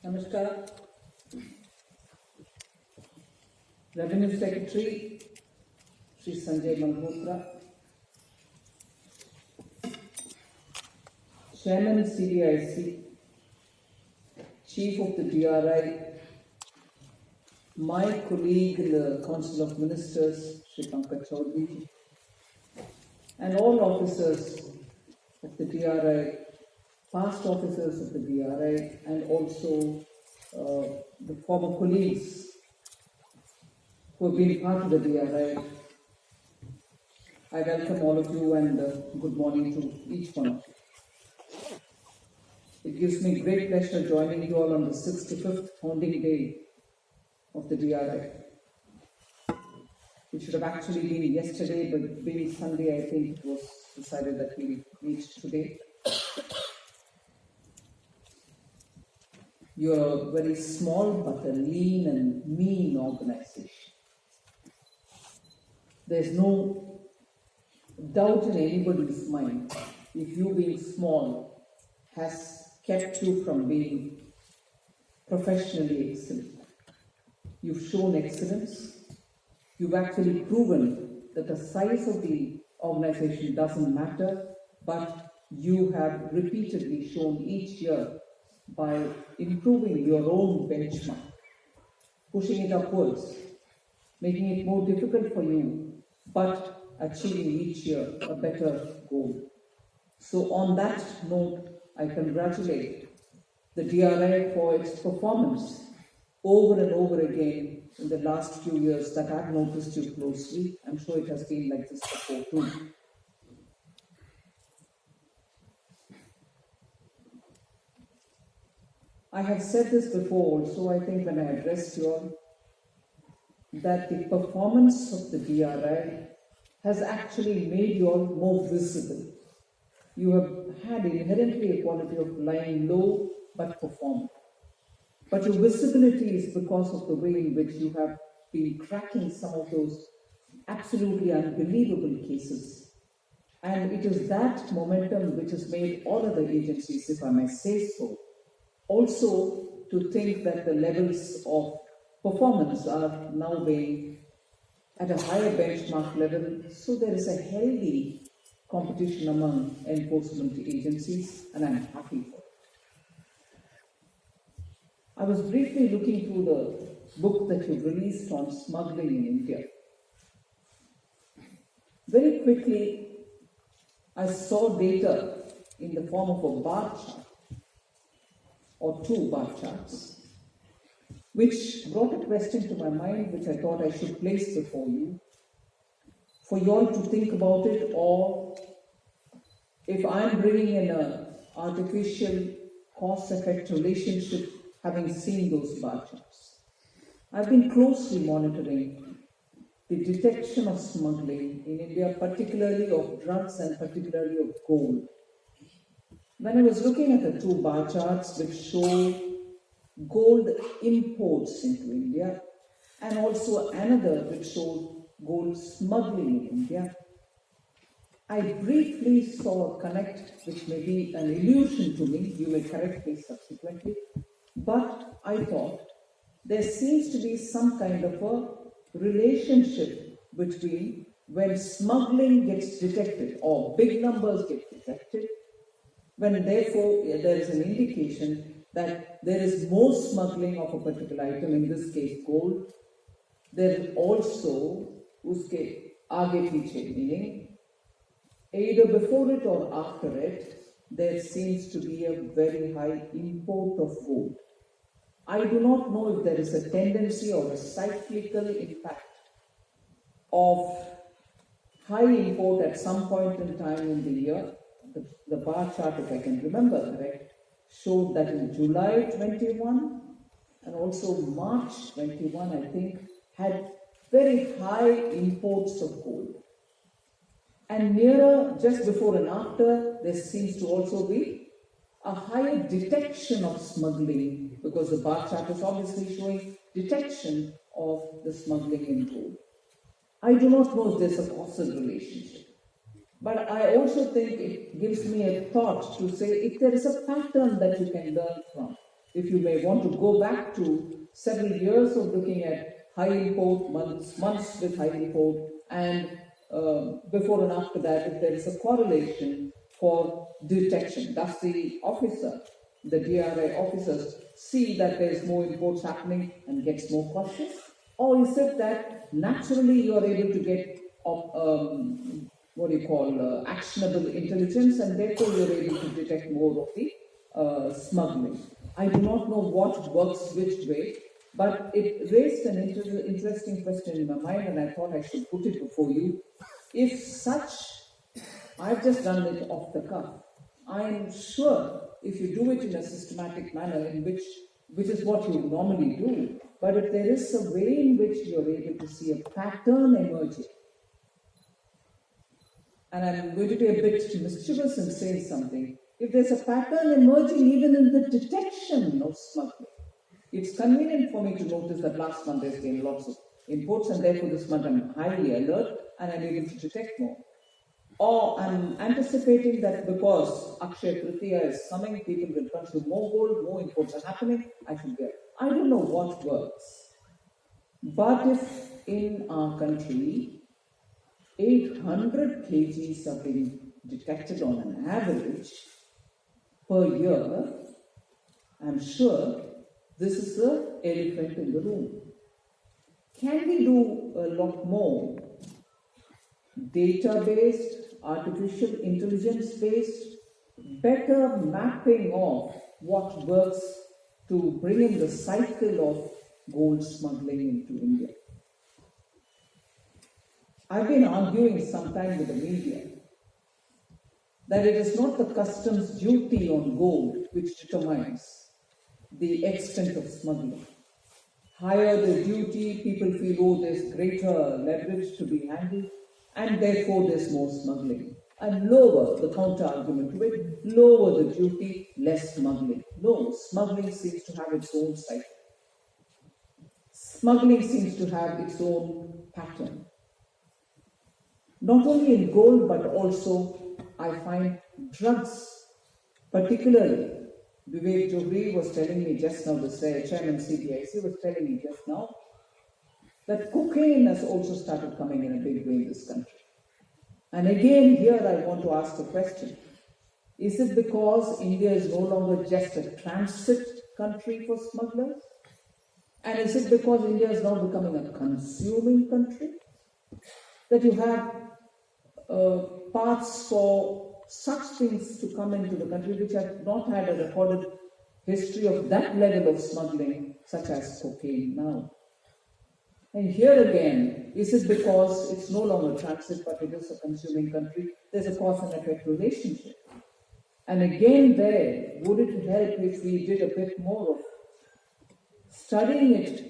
Namaskar. Revenue Secretary, Sri Sanjay Malhotra. Chairman CDIC, Chief of the DRI, my colleague in the Council of Ministers, Sri Pankaj Chaudhary, and all officers of the DRI, past officers of the DRI, and also the former colleagues who have been part of the DRI. I welcome all of you and good morning to each one of you. It gives me great pleasure joining you all on the 65th founding day of the DRI. It should have actually been yesterday, but being Sunday, I think it was decided that we meet today. You're a very small but a lean and mean organization. There's no doubt in anybody's mind if you being small has kept you from being professionally excellent. You've shown excellence. You've actually proven that the size of the organization doesn't matter, but you have repeatedly shown each year by improving your own benchmark, pushing it upwards, making it more difficult for you, but achieving each year a better goal. So on that note, I congratulate the DRI for its performance over and over again in the last few years that I've noticed you closely. I'm sure it has been like this before too. I have said this before also, I think when I addressed you all, that the performance of the DRI has actually made you all more visible. You have had inherently a quality of lying low but perform. But your visibility is because of the way in which you have been cracking some of those absolutely unbelievable cases. And it is that momentum which has made all other agencies, if I may say so, also to think that the levels of performance are now being at a higher benchmark level. So there is a healthy competition among enforcement agencies, and I'm happy for it. I was briefly looking through the book that you released on smuggling in India. Very quickly, I saw data in the form of a bar chart, or two bar charts, which brought a question to my mind which I thought I should place before you, for you all to think about it, or if I'm bringing in an artificial cause-effect relationship having seen those bar charts. I've been closely monitoring the detection of smuggling in India, particularly of drugs and particularly of gold. When I was looking at the two bar charts which show gold imports into India and also another which showed gold smuggling in India, I briefly saw a connect which may be an illusion to me, you may correct me subsequently, but I thought there seems to be some kind of a relationship between when smuggling gets detected or big numbers get detected, when therefore there is an indication that there is more smuggling of a particular item, in this case gold, there is also uske aage piche, meaning either before it or after it, there seems to be a very high import of gold. I do not know if there is a tendency or a cyclical impact of high import at some point in time in the year. The bar chart, if I can remember correct, showed that in July 21 and also March 21, I think, had very high imports of gold. And nearer, just before and after, there seems to also be a higher detection of smuggling, because the bar chart is obviously showing detection of the smuggling in gold. I do not know if there's a causal relationship, but I also think it gives me a thought to say if there is a pattern that you can learn from, if you may want to go back to several years of looking at high import months with high import, and before and after that, if there is a correlation for detection, does the officer, the DRI officers, see that there is more imports happening and gets more cautious? Or is it that naturally you are able to get actionable intelligence, and therefore you are able to detect more of the smuggling? I do not know what works which way, but it raised an interesting question in my mind, and I thought I should put it before you. If such, I've just done it off the cuff. I am sure if you do it in a systematic manner, in which is what you normally do, but if there is a way in which you're able to see a pattern emerging, and I'm going to be a bit mischievous in saying something, if there's a pattern emerging even in the detection of smuggling, it's convenient for me to notice that last month there's been lots of imports, and therefore this month I'm highly alert and I'm able to detect more. Or I'm anticipating that because Akshaya Tritiya is coming, people will consume more gold, more imports are happening, I should get. I don't know what works. But if in our country 800 kgs are being detected on an average per year, I'm sure this is the elephant in the room. Can we do a lot more? Data-based, artificial intelligence-based, better mapping of what works to bring in the cycle of gold smuggling into India. I've been arguing sometime with the media that it is not the customs duty on gold which determines the extent of smuggling. Higher the duty, people feel, oh, there's greater leverage to be handled, and therefore there's more smuggling. And lower, the counter-argument to it, lower the duty, less smuggling. No, smuggling seems to have its own cycle. Smuggling seems to have its own pattern. Not only in gold, but also, I find drugs, particularly. Vivek Johri was telling me just now, the chairman CBIC was telling me just now, that cocaine has also started coming in a big way in this country. And again, here I want to ask a question. Is it because India is no longer just a transit country for smugglers? And is it because India is now becoming a consuming country? That you have paths for such things to come into the country which have not had a recorded history of that level of smuggling, such as cocaine now. And here again, is it because it's no longer transit, but it is a consuming country? There's a cause and effect relationship. And again there, would it help if we did a bit more of studying it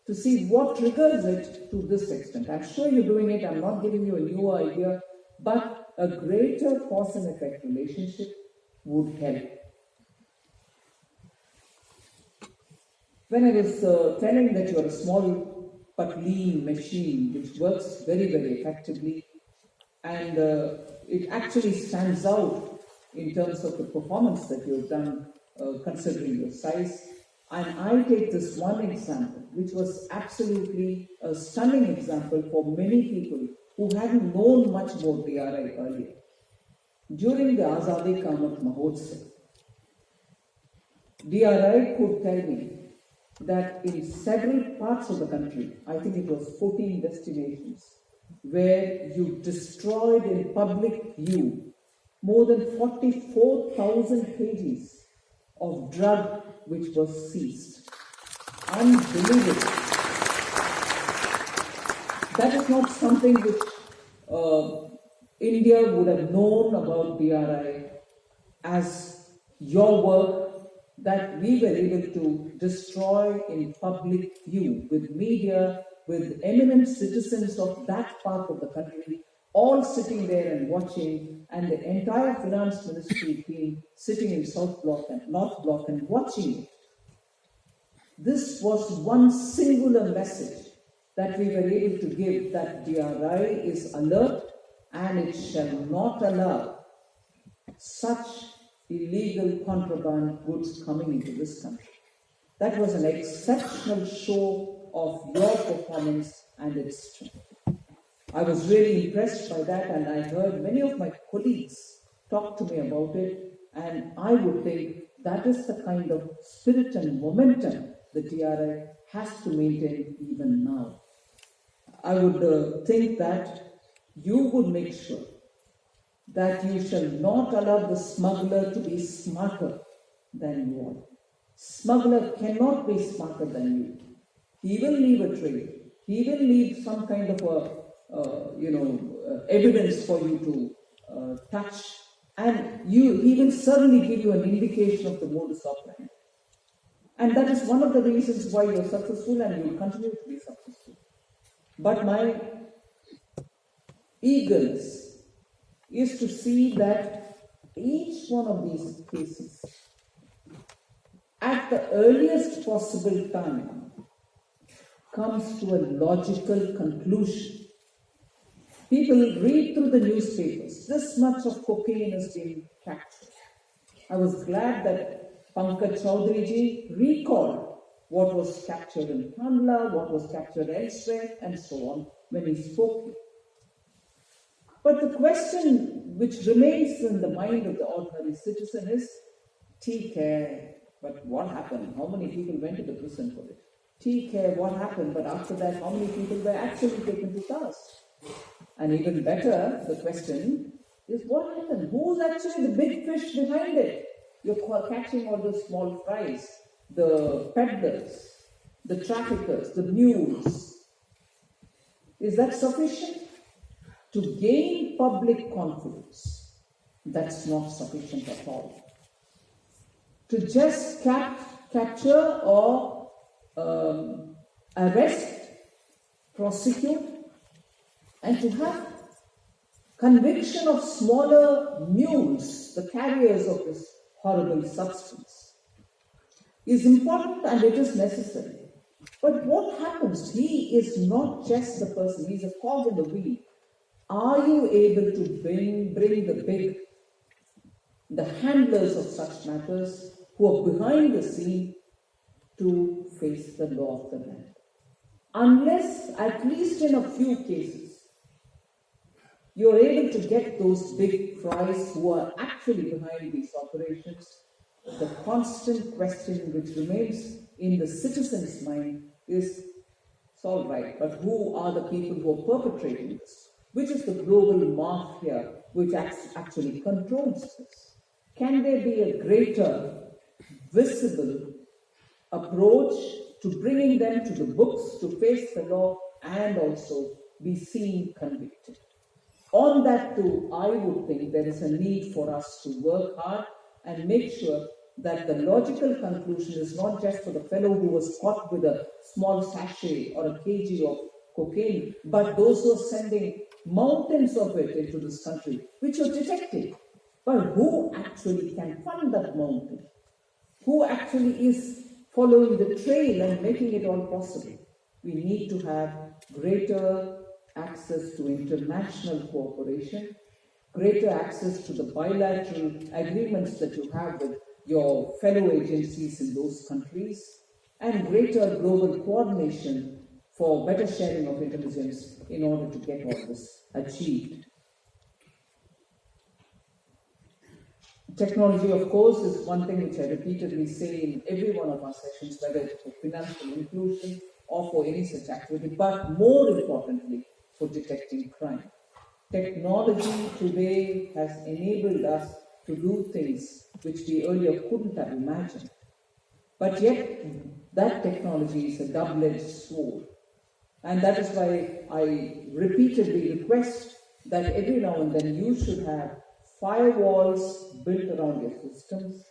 to see what triggers it to this extent? I'm sure you're doing it, I'm not giving you a new idea, but a greater cause and effect relationship would help. When I was telling that you're a small but lean machine which works very, very effectively, and it actually stands out in terms of the performance that you've done considering your size. And I take this one example, which was absolutely a stunning example for many people who hadn't known much about DRI earlier. During the Azadi Ka Amrit Mahotsav, DRI could tell me that in several parts of the country, I think it was 14 destinations, where you destroyed in public view more than 44,000 kgs of drug which was seized. Unbelievable. That is not something which India would have known about DRI as your work that we were able to destroy in public view with media, with eminent citizens of that part of the country, all sitting there and watching, and the entire finance ministry team sitting in South Block and North Block and watching it. This was one singular message that we were able to give, that DRI is alert and it shall not allow such illegal contraband goods coming into this country. That was an exceptional show of your performance and its strength. I was really impressed by that, and I heard many of my colleagues talk to me about it, and I would think that is the kind of spirit and momentum the DRI has to maintain even now. I would think that you would make sure that you shall not allow the smuggler to be smarter than you are. Smuggler cannot be smarter than you. He will leave a trail. He will leave some kind of evidence for you to touch, and he will certainly give you an indication of the modus operandi. And that is one of the reasons why you're successful, and you will continue to be successful. But my eagerness is to see that each one of these cases, at the earliest possible time, comes to a logical conclusion. People read through the newspapers, this much of cocaine has been captured. I was glad that Pankaj Chaudhary ji recalled what was captured in Kandla, what was captured elsewhere, and so on, when he spoke here. But the question which remains in the mind of the ordinary citizen is, TK, but what happened? How many people went to the prison for it? TK, what happened? But after that, how many people were actually taken to task? And even better, the question is, what happened? Who's actually the big fish behind it? You're catching all the small fries, the peddlers, the traffickers, the mules. Is that sufficient? To gain public confidence, that's not sufficient at all. To just capture or arrest, prosecute, and to have conviction of smaller mules, the carriers of this horrible substance, is important, and it is necessary. But what happens? He is not just the person, he is a cog in the wheel. Are you able to bring the handlers of such matters who are behind the scene to face the law of the land? Unless, at least in a few cases, you're able to get those big fries who are actually behind these operations, the constant question which remains in the citizen's mind is, it's all right, but who are the people who are perpetrating this? Which is the global mafia which actually controls this? Can there be a greater, visible approach to bringing them to the books, to face the law, and also be seen convicted? On that too, I would think there is a need for us to work hard and make sure that the logical conclusion is not just for the fellow who was caught with a small sachet or a kg of cocaine, but those who are sending mountains of it into this country, which are detected. But who actually can fund that mountain? Who actually is following the trail and making it all possible? We need to have greater access to international cooperation, greater access to the bilateral agreements that you have with your fellow agencies in those countries, and greater global coordination for better sharing of intelligence in order to get all this achieved. Technology, of course, is one thing which I repeatedly say in every one of our sessions, whether it's for financial inclusion or for any such activity, but more importantly, for detecting crime. Technology today has enabled us to do things which we earlier couldn't have imagined. But yet, that technology is a double-edged sword. And that is why I repeatedly request that every now and then you should have firewalls built around your systems,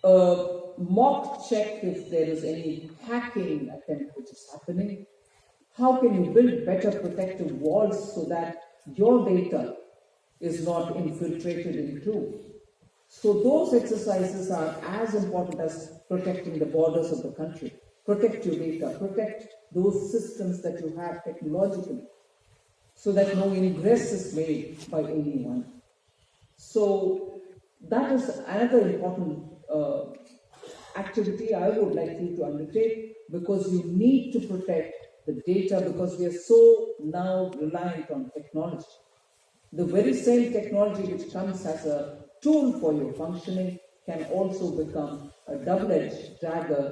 a mock check if there is any hacking attempt which is happening. How can you build better protective walls so that your data is not infiltrated into? So those exercises are as important as protecting the borders of the country. Protect your data, protect those systems that you have technologically, so that no ingress is made by anyone. So that is another important activity I would like you to undertake, because you need to protect the data, because we are so now reliant on technology. The very same technology which comes as a tool for your functioning can also become a double-edged dagger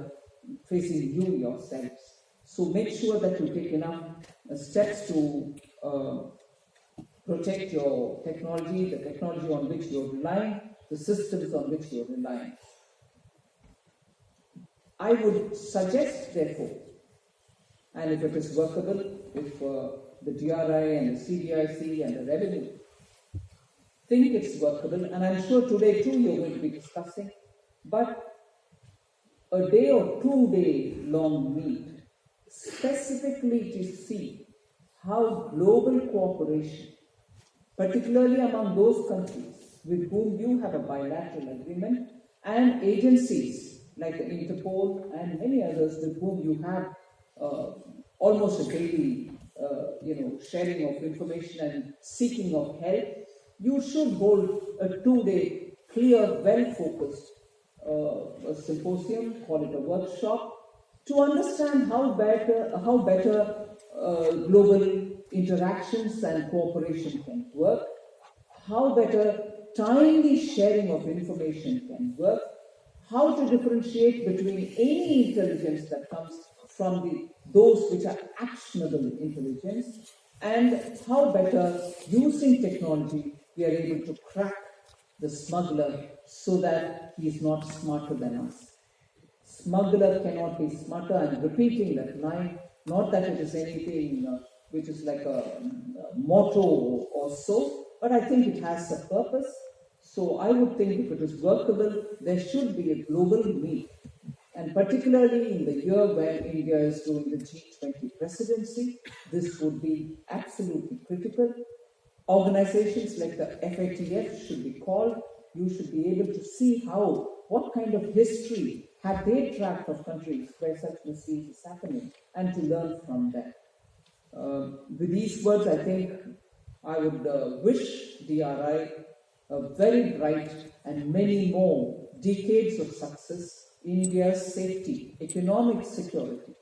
facing you yourselves. So make sure that you take enough steps to protect your technology, the technology on which you're relying, the systems on which you're relying. I would suggest, therefore, and if it is workable, if the DRI and the CDIC and the revenue think it's workable, and I'm sure today too you're going to be discussing, but a day or 2 day long meet specifically to see how global cooperation, particularly among those countries with whom you have a bilateral agreement, and agencies like the Interpol and many others with whom you have almost a daily sharing of information and seeking of help, you should hold a 2 day clear, well-focused symposium, call it a workshop, to understand how better global interactions and cooperation can work, how better timely sharing of information can work, how to differentiate between any intelligence that comes from those which are actionable intelligence, and how better, using technology, we are able to crack the smuggler so that he is not smarter than us. Smuggler cannot be smarter. I'm repeating that line, not that it is anything which is like a motto or so, but I think it has a purpose. So I would think if it is workable, there should be a global meet. And particularly in the year when India is doing the G20 presidency, this would be absolutely critical. Organizations like the FATF should be called. You should be able to see what kind of history have they tracked of countries where such misuse is happening, and to learn from that. With these words, I think I would wish DRI a very bright and many more decades of success. India's safety, economic security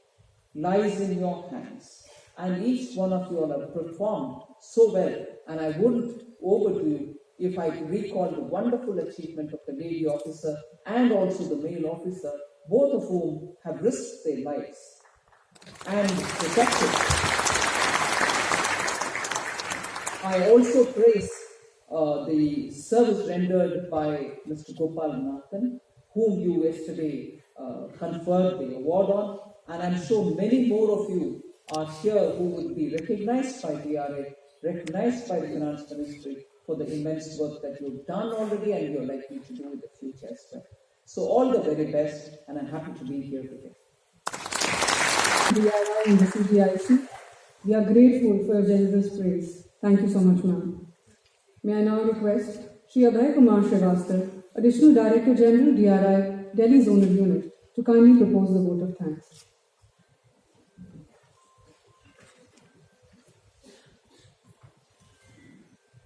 lies in your hands, and each one of you all have performed so well, and I wouldn't overdo you if I recall the wonderful achievement of the lady officer and also the male officer, both of whom have risked their lives and protected. I also praise the service rendered by Mr. Gopal Nathan, whom you yesterday conferred the award on, and I'm sure many more of you are here who will be recognized by DRA, recognized by the Finance Ministry for the immense work that you've done already and you're likely to do in the future as well. So all the very best, and I'm happy to be here today. DRI and the CDIC, we are grateful for your generous praise. Thank you so much, ma'am. May I now request Shri Abhay Kumar Srivastava, Additional Director General, DRI, Delhi Zonal Unit, to kindly propose the vote of thanks.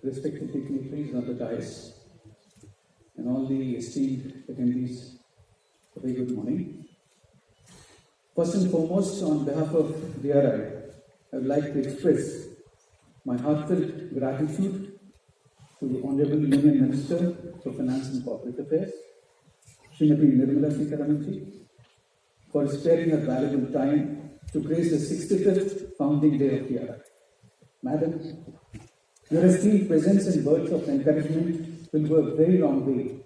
Respected dignitaries on the dais and all the esteemed attendees, a very good morning. First and foremost, on behalf of DRI, I would like to express my heartfelt gratitude to the Honorable Union Minister for Finance and Corporate Affairs, Srimati Nirmala Sitharaman, for sparing her valuable time to grace the 65th founding day of DRI. Madam, your esteemed presence and words of encouragement will go a very long way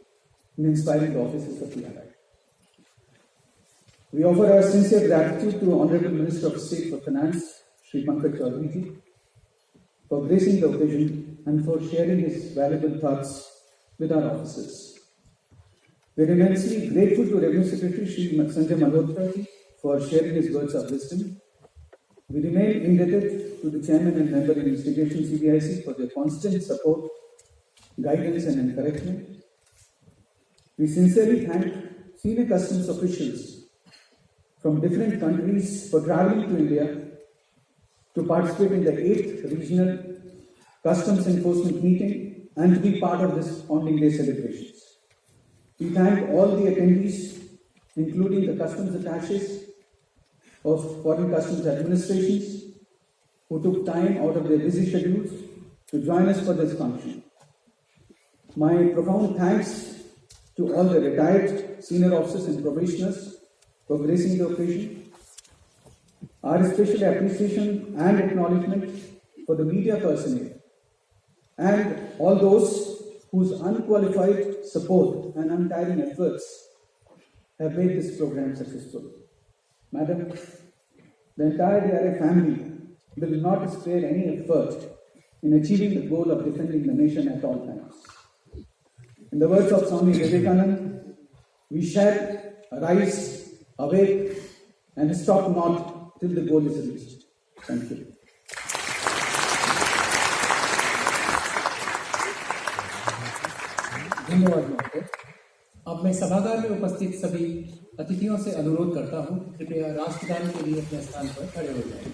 in inspiring the officers of DRI. We offer our sincere gratitude to Honorable Minister of State for Finance, Shri Pankaj Chaudhary, for gracing the occasion and for sharing his valuable thoughts with our officers. We are immensely grateful to Revenue Secretary Shri Sanjay Malhotra for sharing his words of wisdom. We remain indebted to the Chairman and Member in Investigation CDIC for their constant support, guidance and encouragement. We sincerely thank senior customs officials from different countries for traveling to India to participate in the 8th Regional Customs Enforcement Meeting and to be part of this founding day celebrations. We thank all the attendees including the customs attaches of foreign customs administrations who took time out of their busy schedules to join us for this function. My profound thanks to all the retired senior officers and probationers for gracing the occasion. Our special appreciation and acknowledgement for the media personnel and all those whose unqualified support and untiring efforts have made this program successful. Madam, the entire DRI family will not spare any effort in achieving the goal of defending the nation at all times. In the words of Swami Vivekananda, we shall arise, awake, and stop not till the goal is reached. Thank you. धन्यवाद महोदय। अब मैं सभागार में उपस्थित सभी अतिथियों से अनुरोध करता हूं कि कृपया राष्ट्रगान के लिए अपने स्थान पर खड़े हो जाएं।